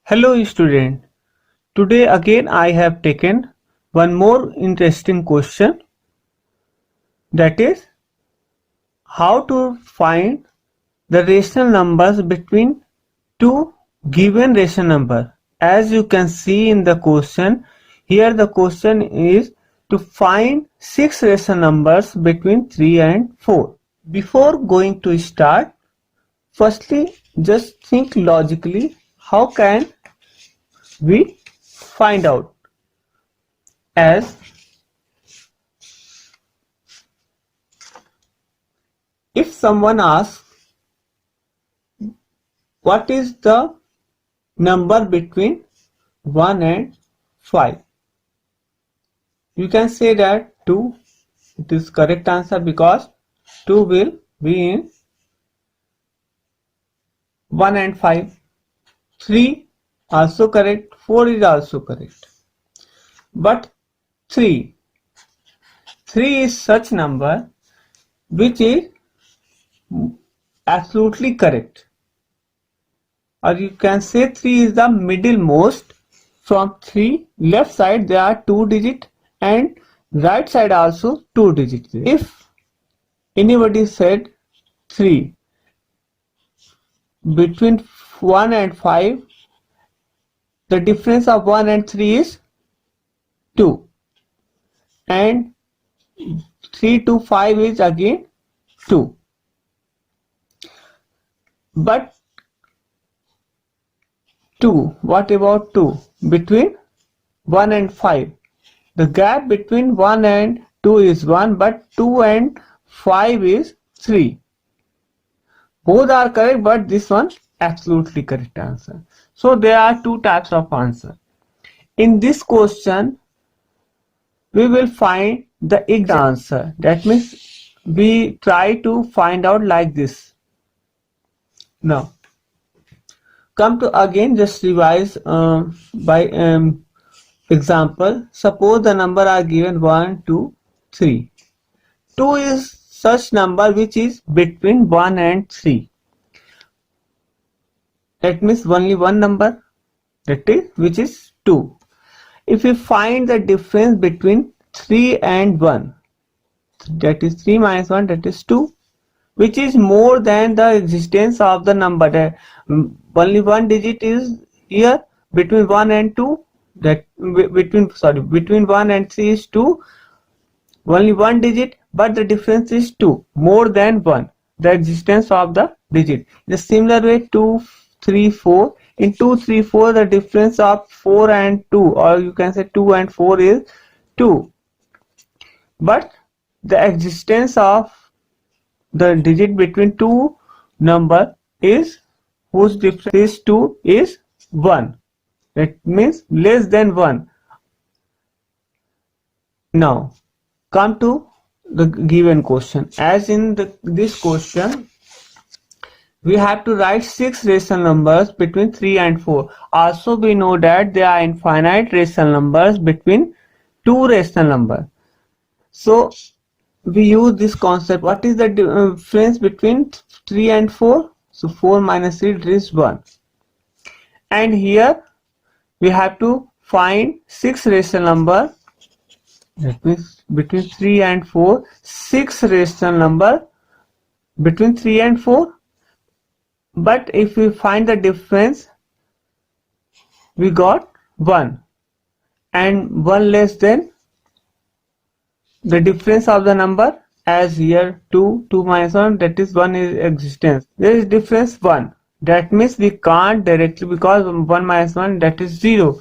Hello student, today again I have taken one more interesting question, that is how to find the rational numbers between two given rational number. As you can see in the question, here the question is to find 6 rational numbers between 3 and 4. Before going to start, firstly just think logically, how can we find out? As if someone asks what is the number between 1 and 5, you can say that 2. It is correct answer because 2 will be in 1 and 5. 3 also correct, 4 is also correct. But 3 is such number which is absolutely correct, or you can say 3 is the middlemost. From 3 left side there are 2 digits and right side also 2 digits. If anybody said 3 between 1 and 5, the difference of 1 and 3 is 2, and 3 to 5 is again 2. But 2, what about 2 between 1 and 5? The gap between 1 and 2 is 1, but 2 and 5 is 3. Both are correct, but this one absolutely correct answer. So there are two types of answer. In this question, we will find the exact answer. That means we try to find out like this. Now, come to again just revise by example. Suppose the number are given 1, 2, 3. 2 is such number which is between 1 and 3. That means only one number, that is which is 2. If we find the difference between 3 and 1, that is 3 minus 1, that is 2, which is more than the existence of the number. That only one digit is here between 1 and 2, that between 1 and 3 is 2, only one digit, but the difference is 2, more than 1, the existence of the digit. In a similar way, 2, 3, 4. In 2, 3, 4, the difference of 4 and 2, or you can say 2 and 4 is 2, but the existence of the digit between two number is whose difference is 2 is 1. That means less than 1. Now come to the given question. As in this question, we have to write 6 rational numbers between 3 and 4. Also we know that there are infinite rational numbers between two rational numbers. So we use this concept. What is the difference between 3 and 4? So 4 minus 3 is 1. And here we have to find 6 rational number. That means between 3 and 4, 6 rational number between 3 and 4. But if we find the difference, we got 1, and 1 less than the difference of the number, as here 2 minus 1, that is 1 is existence. There is difference 1. That means we can't directly, because 1 minus 1, that is 0.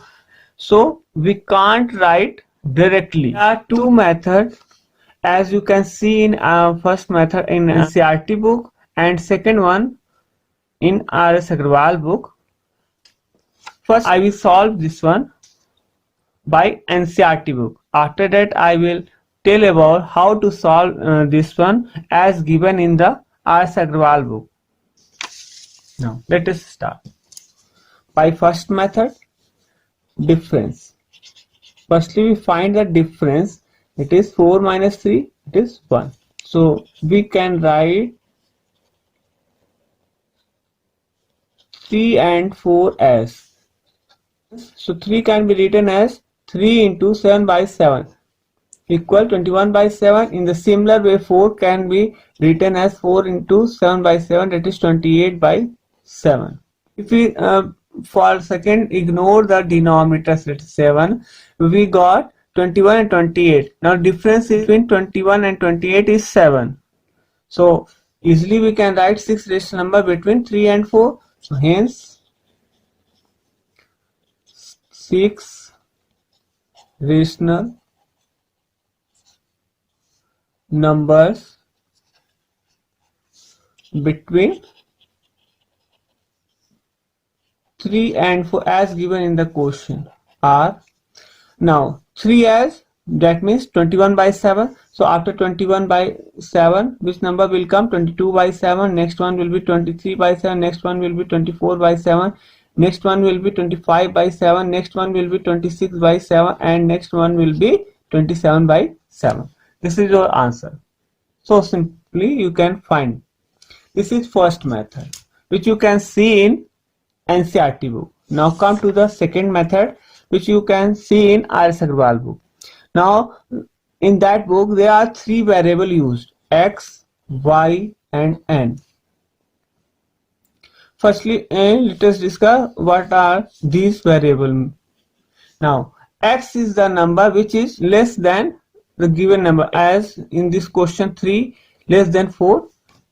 So we can't write directly. There are two methods, as you can see in our first method in NCERT book, and second one in R.S. Agrawal book. First I will solve this one by NCERT book. After that I will tell about how to solve this one as given in the R.S. Agrawal book. Now let us start. By first method, difference. Firstly we find the difference. It is 4 minus 3, it is 1. So we can write 3 and 4 as So 3 can be written as 3 into 7 by 7 equal 21 by 7. In the similar way, 4 can be written as 4 into 7 by 7, that is 28 by 7. If we for a second ignore the denominators, let's 7, we got 21 and 28. Now difference between 21 and 28 is 7. So easily we can write 6 rational number between 3 and 4. So hence 6 rational numbers between 3 and 4 as given in the question are, now 3 as, that means 21 by 7. So after 21 by 7, which number will come? 22 by 7. Next one will be 23 by 7. Next one will be 24 by 7. Next one will be 25 by 7. Next one will be 26 by 7. And next one will be 27 by 7. This is your answer. So simply you can find. This is first method, which you can see in NCERT book. Now come to the second method, which you can see in R.S. Agrawal book. Now in that book there are 3 variables used: x, y and n. Firstly, let us discuss what are these variables. Now x is the number which is less than the given number, as in this question 3 less than 4,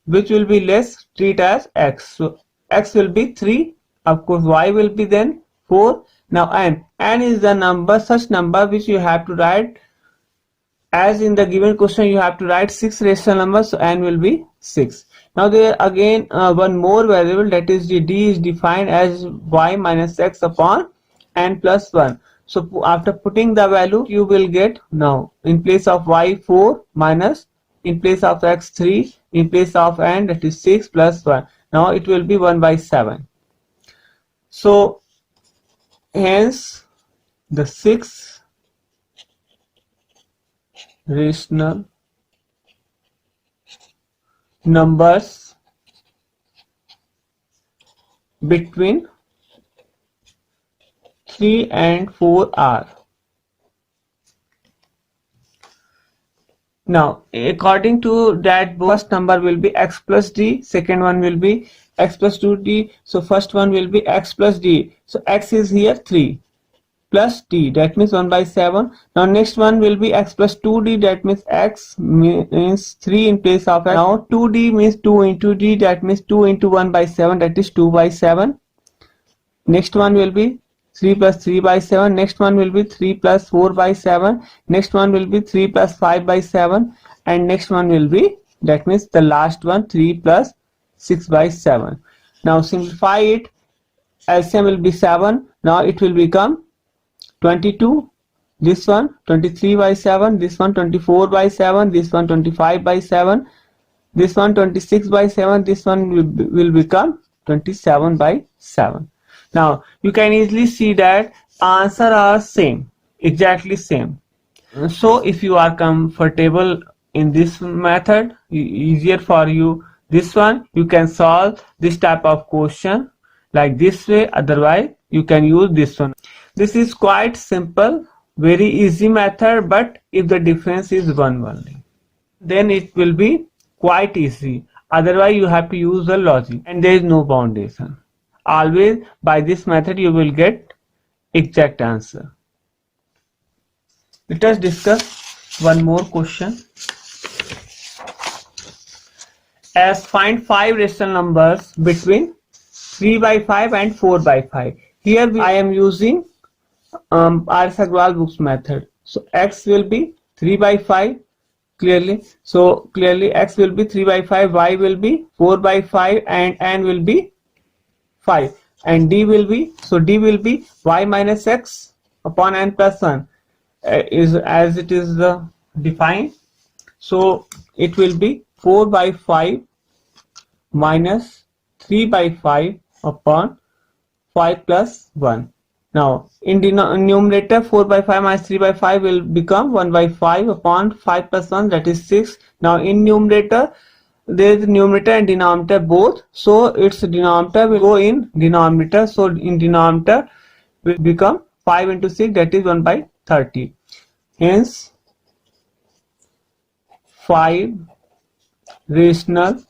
which will be less, treat as x. So x will be 3, of course y will be then 4. Now n is the number, such number which you have to write, as in the given question you have to write 6 rational numbers, so n will be 6. Now there again one more variable, that is the d is defined as y minus x upon n plus 1. So after putting the value you will get, now in place of y 4 minus, in place of x 3, in place of n, that is 6 plus 1. Now it will be 1 by 7. So hence the 6 rational numbers between 3 and 4 are. Now according to that, first number will be x plus d, second one will be x plus 2d. So first one will be x plus d. So x is here 3 plus d, that means 1 by 7. Now next one will be x plus 2d, that means x means 3 in place of x. Now 2d means 2 into d, that means 2 into 1 by 7, that is 2 by 7. Next one will be 3 plus 3 by 7. Next one will be 3 plus 4 by 7. Next one will be 3 plus 5 by 7. And next one will be, that means the last one, 3 plus 6 by 7. Now simplify it. LCM will be 7. Now it will become 22. This one 23 by 7. This one 24 by 7. This one 25 by 7. This one 26 by 7. This one will become 27 by 7. Now you can easily see that answer are same, exactly same. So if you are comfortable in this method, easier for you this one, you can solve this type of question like this way. Otherwise you can use this one. This is quite simple, very easy method, but if the difference is 1 only, then it will be quite easy. Otherwise you have to use the logic and there is no foundation. Always by this method you will get exact answer. Let us discuss one more question. As find 5 rational numbers between 3 by 5 and 4 by 5. Here I am using R.S. Agrawal books method. So x will be 3 by 5 clearly. So clearly x will be 3 by 5, y will be 4 by 5 and n will be 5, and d will be, so d will be y minus x upon n plus 1 is as it is defined. So it will be 4 by 5 minus 3 by 5 upon 5 plus 1. Now in numerator 4 by 5 minus 3 by 5 will become 1 by 5 upon 5 plus 1, that is 6. Now in numerator there is numerator and denominator both, so its denominator will go in denominator. So in denominator will become 5 into 6, that is 1 by 30. Hence 5 rational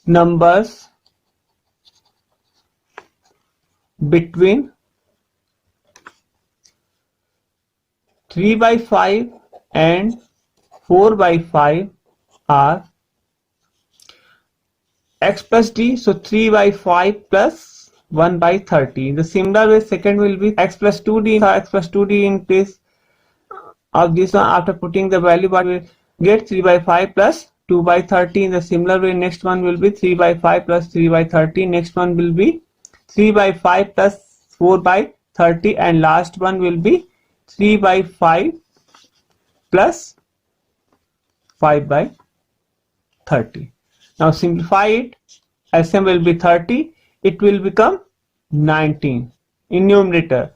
numbers between 3 by 5 and 4 by 5 are x plus d. So 3 by 5 plus 1 by 30. In the similar way, second will be x plus 2d. So x plus 2d in place of this one, after putting the value, but we get 3 by 5 plus 2 by 30. In the similar way, next one will be 3 by 5 plus 3 by 30. Next one will be 3 by 5 plus 4 by 30, and last one will be 3 by 5 plus 5 by 30. Now simplify it. SM will be 30. It will become 19 in numerator,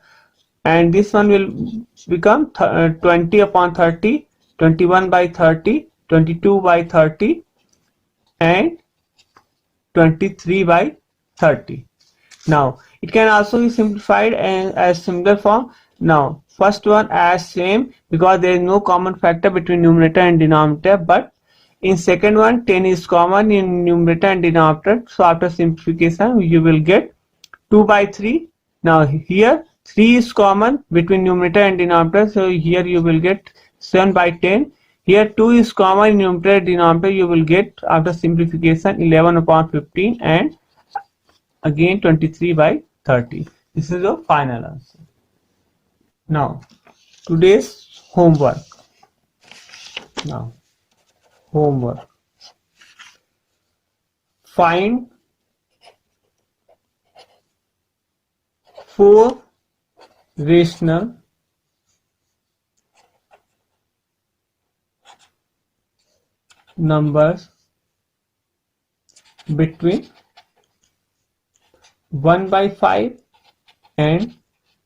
and this one will become 20 upon 30, 21 by 30, 22 by 30, and 23 by 30. Now it can also be simplified as similar form. Now first one as same, because there is no common factor between numerator and denominator, but in second one 10 is common in numerator and denominator. So after simplification you will get 2 by 3. Now here 3 is common between numerator and denominator, so here you will get 7 by 10. Here 2 is common in numerator and denominator, you will get after simplification 11 upon 15 and again 23 by 30. This is the final answer. Now today's homework. Now homework. Find 4 rational numbers between 1 by 5 and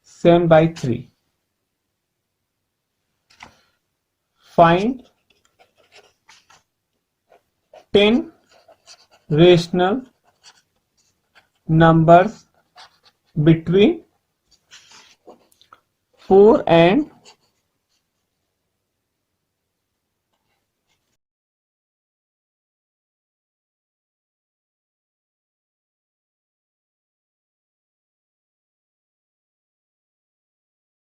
7 by 3. Find 10 rational numbers between 4 and